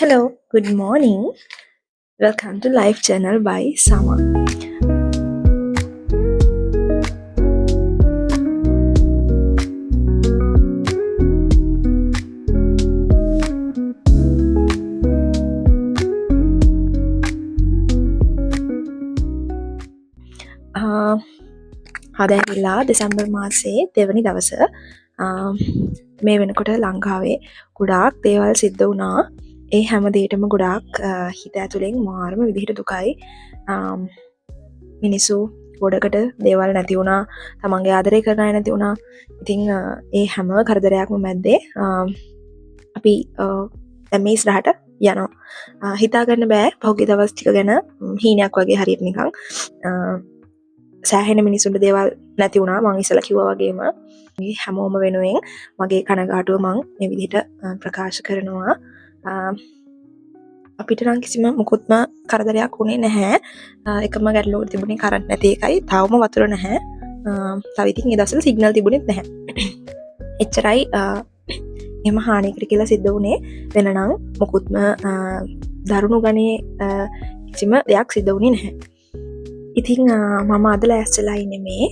Hello, good morning. Welcome to Life Channel by Sama. අද ඇවිල්ලා දෙසැම්බර් මාසයේ දෙවනි දවස. මේ වෙනකොට ලංකාවේ ගොඩාක් දේවල් සිද්ධ වුණා. ඒ හැම දෙයකටම ගොඩාක් හිත ඇතුලෙන් මාරම විදිහට දුකයි. මිනිස්සු ගොඩකට දේවල් නැති වුණා, තමන්ගේ ආදරය කරන අය නැති වුණා. ඉතින් ඒ හැම කරදරයක්ම මැද්දේ අපි දැන් මේ ඉස්සරහට යනවා. හිතා ගන්න බෑ පහුගිය දවස් ටික ගැන. හීනයක් වගේ හරියට නිකන් සෑහෙන මිනිසුන්ට දේවල් නැති වුණා. මං ඉස්සලා කිව්වා වගේම මේ හැමෝම වෙනුවෙන් මගේ කනගාටුව මං මේ විදිහට ප්‍රකාශ කරනවා. අපිට නම් කිසිම මුකුත්ම කරදරයක් වුණේ නැහැ. එකම ගැටලුව තිබුණේ කරන්ට් නැති එකයි. තවම වතුර නැහැ. තව ඉතින් ඒ දවස්වල සිග්නල් තිබුණෙත් නැහැ. එච්චරයි එහෙම හානියකට කියලා සිද්ධ වුණේ. වෙන නම් මුකුත්ම දරුණු ගණේ කිසිම දෙයක් සිද්ධ වුණේ නැහැ. ඉතින් මම අද ලෑස්තිලා ඉන්නේ මේ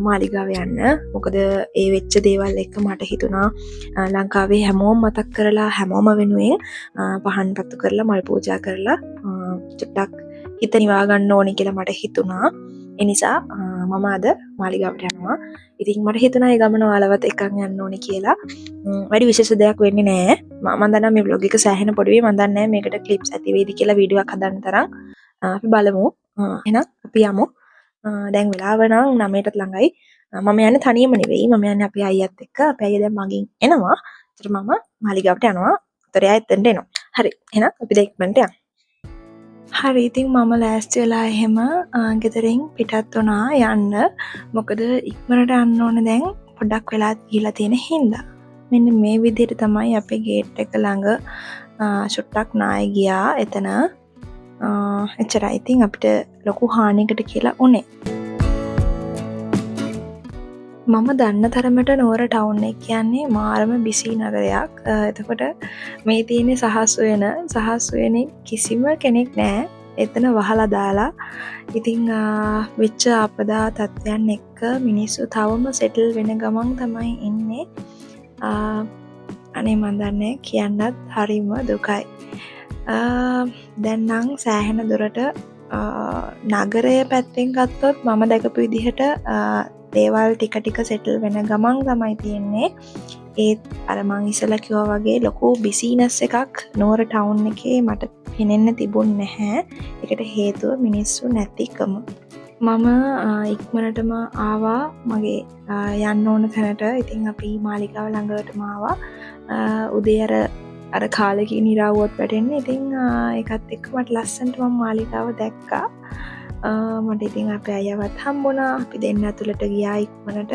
මාලිගාව යන්න. මොකද ඒ වෙච්ච දේවල් එක්ක මට හිතුණා ලංකාවේ හැමෝම මතක් කරලා හැමෝම වෙනුවෙන් පහන් පත්තු කරලා මල් පූජා කරලා චුට්ටක් හිත නිවා ගන්න ඕනේ කියලා මට හිතුණා. ඒ නිසා මම අද මාලිගාවට යනවා. ඉතින් මට හිතුණා ඒ ගමන ඔයාලවත් එක්කන් යන්න ඕනේ කියලා. වැඩි විශේෂ දෙයක් වෙන්නේ නැහැ. මම දන්නවා මේ vlog එක සෑහෙන පොඩි වෙයි. මම දන්නේ නැහැ මේකට clips ඇති වෙයිද කියලා වීඩියෝ එකක් හදන්න තරම්. අපි බලමු. එහෙනම් අපි යමු. දැන් වෙලාව නම් 9ට ළඟයි. මම යන්නේ තනියම නෙවෙයි. මම යන්නේ අපේ අයියත් එක්ක. අපේ අයියා දැන් මගෙන් එනවා. ඒතර මම මාලිගාවට යනවා. ඒතර එයා එතනට එනවා. හරි. එහෙනම් අපි දැන් ඉක්මනට යමු. හරි. ඉතින් මම ලෑස්ති වෙලා එහෙම ගෙදරින් පිටත් වුණා යන්න. මොකද ඉක්මනට යන්න ඕනේ දැන් පොඩ්ඩක් වෙලා ගිහිලා තියෙන හින්දා. මෙන්න මේ විදිහට තමයි අපේ ගේට් එක ළඟ ෂොට්ටක් නාය ගියා එතන. එච්චරයි. ඉතින් අපිට ලොකු හානියකට කියලා උනේ. මම දන්න තරමට නුවර ටවුන් එක කියන්නේ මාරම බිසි නගරයක්. එතකොට මේ තියෙන්නේ සහස් වෙන කිසිම කෙනෙක් නැහැ. එතන වහලා දාලා. ඉතින් වෙච්ච අපදා තත්ත්වයන් එක්ක මිනිස්සු තවම සෙටල් වෙන ගමන් තමයි ඉන්නේ. අනේ මන් දන්නේ කියන්නත් හරිම දුකයි. දැන් නම් සෑහෙන දුරට නගරය පැත්තෙන් ගත්තොත් මම දැකපු විදිහට දේවල් ටික ටික සෙටල් වෙන ගමන් තමයි තියෙන්නේ. ඒත් අර මං ඉස්සෙල්ලා කිව්වා වගේ ලොකු බිසිනස් එකක් නුවර ටවුන් එකේ මට පෙනෙන්න තිබුණ නැහැ. ඒකට හේතුව මිනිස්සු නැතිකම. මම ඉක්මනටම ආවා මගේ යන්න ඕන තැනට. ඉතින් අපි මාලිගාව ළඟටම ආවා. උදේ අර කාලෙකින් ඉරාවුවත් වැටෙන්නේ. ඉතින් ඒකත් එක්ක මට ලස්සනට මම මාලිගාව දැක්කා. මට ඉතින් අපේ අයවත් හම්බුණා. අපි දෙන්න ඇතුළට ගියා ඉක්මනට.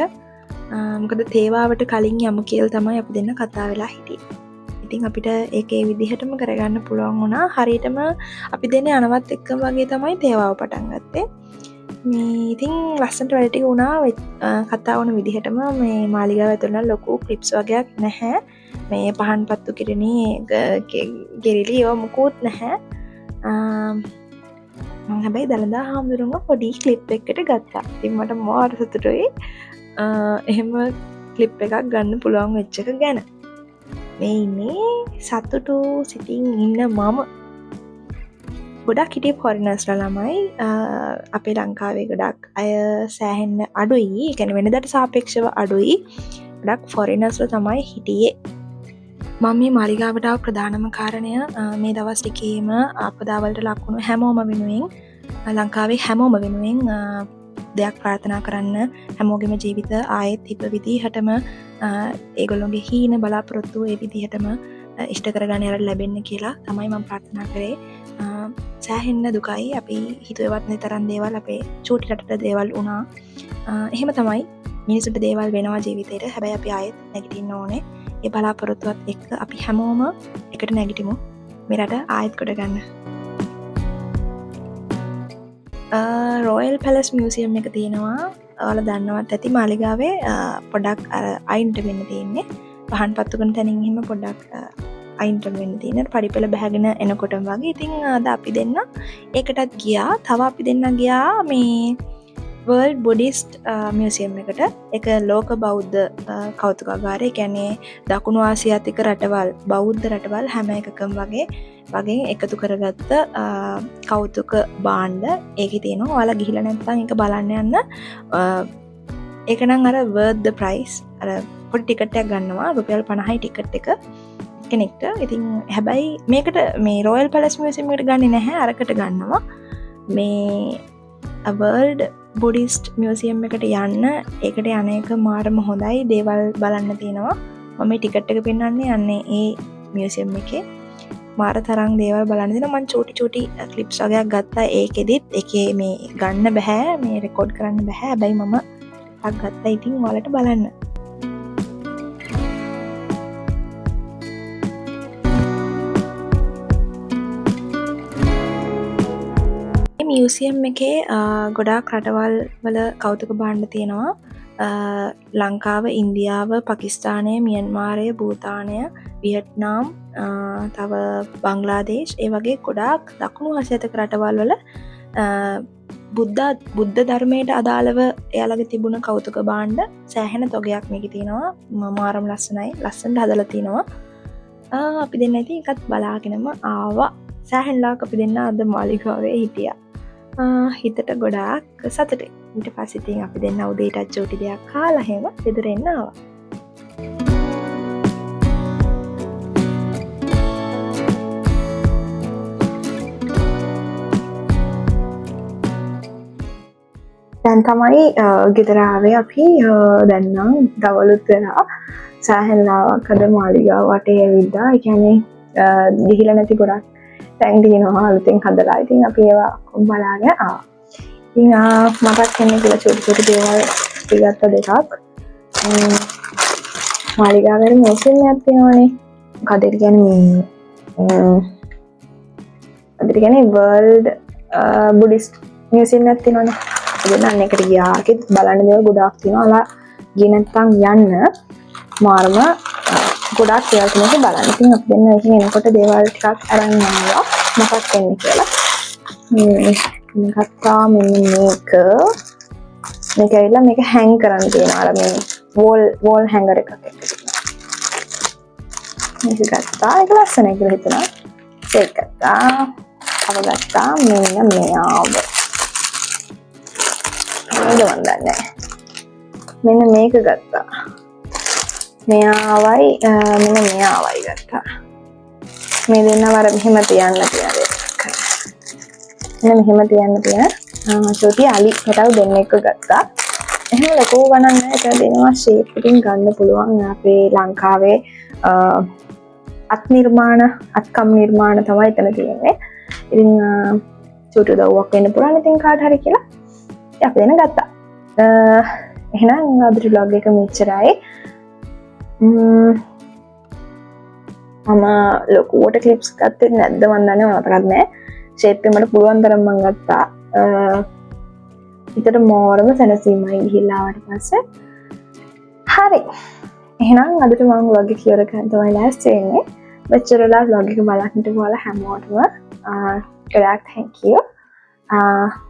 මොකද තේවාවට කලින් යමු කියලා තමයි අපි දෙන්න කතා වෙලා හිටියේ. ඉතින් අපිට ඒකේ විදිහටම කරගන්න පුළුවන් වුණා. හරියටම අපි දෙන්න යනවත් එක්කම වගේ තමයි තේවාව පටන් ගත්තේ. මේ ඉතින් ලස්සනට වැඩ ටික වුණා. කතා වුණ විදිහටම මේ මාලිගාව ඇතුළේ ලොකු ක්ලිප්ස් වගේක් නැහැ. මේ පහන් පත්තු කිරණේ ගෙරිලි ඒවා මුකුත් නැහැ. මම හැබැයි දළදා හාමුදුරුවෝ පොඩි ක්ලිප් එකකට ගත්තා. ඉතින් මට මාර සතුටුයි. එහෙම ක්ලිප් එකක් ගන්න පුළුවන් වෙච්ච එක ගැන. මේ ඉන්නේ සතුටු සිතින් ඉන්න මම. ගොඩක් හිටියේ ෆොරිනර්ස්ලා ළමයි. අපේ ලංකාවේ ගොඩක් අය සෑහෙන්න අඩුයි. ඒ කියන්නේ වෙනදාට සාපේක්ෂව අඩුයි. ගොඩක් ෆොරිනර්ස්ලා තමයි හිටියේ. මම මේ මාලිගාවට ආව ප්‍රධානම කාරණය මේ දවස් ටිකේම අපදාවලට ලක්වුණු හැමෝම වෙනුවෙන් ලංකාවේ හැමෝම වෙනුවෙන් දෙයක් ප්‍රාර්ථනා කරන්න, හැමෝගෙම ජීවිත ආයෙත් තිබ්බ විදිහටම ඒගොල්ලෝගේ හීන බලාපොරොත්තු ඒ විදිහටම ඉෂ්ට කරගන්න යාර ලැබෙන්න කියලා තමයි මම ප්‍රාර්ථනා කරේ. සෑහෙන්න දුකයි. අපි හිතුවේවත් නැති තරම් දේවල් අපේ චූටි රටට දේවල් වුණා. එහෙම තමයි මිනිසුන්ට දේවල් වෙනවා ජීවිතේට. හැබැයි අපි ආයෙත් නැගිටින්න ඕනේ. ඒ බලාපොරොත්තුවත් එක්ක අපි හැමෝම එකට නැගිටිමු. මේ රට ආයෙත් කොට ගන්න. රොයල් පැලස් මියුසියම් එක තියෙනවා. ඔයාලා දන්නවත් ඇති මාලිගාවේ පොඩක් අයින්ට වෙන්න තියෙන්නේ. පහන් පත්තු කරන තැනින් එහෙම පොඩක් අයින්ට වෙන්න තියෙන පඩිපෙළ බැහැගෙන එනකොටම වගේ. ඉතින් අද අපි දෙන්න ඒකටත් ගියා. තව අපි දෙන්න ගියා මේ වර්ල්ඩ් බුද්දිස්ට් මියුසියම් එකට. ඒක ලෝක බෞද්ධ කෞතුකාගාරය. ඒ කියන්නේ දකුණු ආසියාතික රටවල් බෞද්ධ රටවල් හැම එකකම වගේ එකතු කරගත්ත කෞතුක භාණ්ඩ ඒකේ තියෙනවා. ඔයාලා ගිහිල්ලා නැත්නම් ඒක බලන්න යන්න. ඒක නම් අර worth the price. අර පොඩි ටිකට් එකක් ගන්නවා. රුපියල් 50යි ටිකට් එක කෙනෙක්ට. ඉතින් හැබැයි මේකට මේ රොයල් පැලස් මියුසියම් එකට ගන්නේ නැහැ. අරකට ගන්නවා. මේ වර්ල්ඩ් බුද්දිස්ට් මියුසියම් එකට යන්න ඒකට යන එක මාරම හොඳයි. දේවල් බලන්න තියෙනවා. මම මේ ටිකට් එක පෙන්වන්නේ යන්නේ ඒ මියුසියම් එකේ. මාර තරම් දේවල් බලන්න තියෙනවා. මම චූටි ක්ලිප්ස් වගේක් ගත්තා. ඒකෙදිත් ඒකේ මේ ගන්න බෑ, මේ රෙකෝඩ් කරන්න බෑ. හැබැයි මම ටිකක් ගත්තා. ඉතින් ඔයාලට බලන්න. මියුසියම් එකේ ගොඩාක් රටවල් වල කෞතුක භාණ්ඩ තියෙනවා. ලංකාව, ඉන්දියාව, පාකිස්තානය, මියන්මාරය, භූතානය, වියට්නාම්, තව බංග්ලාදේශ්, ඒ වගේ ගොඩාක් දකුණු ආසියාතික රටවල් වල බුද්ධ ධර්මයට අදාළව එයාලගේ තිබුණ කෞතුක භාණ්ඩ සෑහෙන තොගයක් මේකේ තියෙනවා. මාරම ලස්සනයි. ලස්සනට හදලා තියෙනවා. අපි දෙන්න ඉතින් එකත් බලාගෙනම ආවා. සෑහෙන ලාක් අපි දෙන්න අද මාලිගාවේ හිටියා. හිතට ගොඩාක් සතුටුයි. ඊට පස්සේ ඉතින් අපි දෙන්න උදේට චූටි දෙයක් කාලා හැම ගෙදර එන්න ආවා. දැන් තමයි ගෙදර ආවේ අපි. දැන් නම් දවල්ුත් වෙලා සෑහෙන ලාවක් අද මාලිගාව වටේ ඇවිද්දා. ඒ කියන්නේ ගිහිලා නැති ගොඩක් තැන් තියෙනවා අලුතෙන් හදලා. ඉතින් අපි ඒවා බලාගෙන ආවා. ඉතින් මටත් එන්නේ කියලා චූටි දේවල් පිළිගත්ත දෙකක්. මාලිගාවේ මියුසියම් එකක් තියෙනවානේ. මොකද ඒ කියන්නේ වර්ල්ඩ් බුද්දිස්ට් මියුසියම් එකක් තියෙනවානේ. දෙන්න එකට ගියා. ඒකෙත් බලන්න දේවල් ගොඩාක් තියෙනවා. ඔයාලා ගියේ නැත්නම් යන්න මාරම ගොඩාක් දේවල් තියෙනවා බලන්න. ඉතින් අපි දෙන්න එකකින් එනකොට දේවල් ටිකක් අරන් යනවා. මොකක්ද වෙන්නේ කියලා. ගත්තා මෙන්න මේක. මේක ඇවිල්ලා මේක හැංග් කරන්න තියෙනවා. අර මේ වෝල් හැංගර් එකක් එක්ක තියෙනවා. මේක ගත්තා. ඒක ලස්සනයි කියලා හිතුණා. ඒක ගත්තා. තව ගත්තා මෙන්න මෙයාව. මෙන්න මේක ගත්තා. මෙයාවයි ගත්තා. මේ දෙන්නව අර මෙහෙම තියන්න තියෙන දෙයක්. මෙන්න මෙහෙම තියන්න තියෙන චෝටි අලි මෙතව දෙන්නෙක්ව ගත්තා. එහෙම ලොකෝ ගණන් නැහැ. ඒක දෙනවා ෂේප් එකකින් ගන්න පුළුවන්. අපේ ලංකාවේ අත්කම් නිර්මාණ තමයි එතන තියෙන්නේ. ඉතින් චූටි දවුවක් වෙන්න පුළුවන්. ඉතින් කාට හරි කියලා අපි දෙන ගත්තා. එහෙනම් අදට vlog එක මෙච්චරයි. මම ලොකුවට ක්ලිප්ස් ගත්තේ නැද්ද මන් දන්නේ මතකත් නැහැ. ෂේප් එක මට පුළුවන් තරම් මම ගත්තා. හිතට මෝරම සැනසීමයි ගිහිල්ලා ආවට පස්සේ. හරි. එහෙනම් අදට මම vlog එක කියලා ගන්න තමයි last වෙන්නේ. මෙච්චරලා vlog එක බලන්න හිටපුවාලා හැමෝටම ගොඩාක් thank you.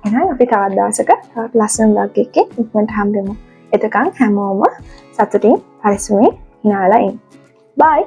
එහෙනම් අපි තවත් දවසක තවත් ලස්සන vlog එකකින් ඉක්මනට හම්බෙමු. එතකන් හැමෝම සතුටින් පරිස්සමෙන් ඉනාලා ඉන්න. Bye.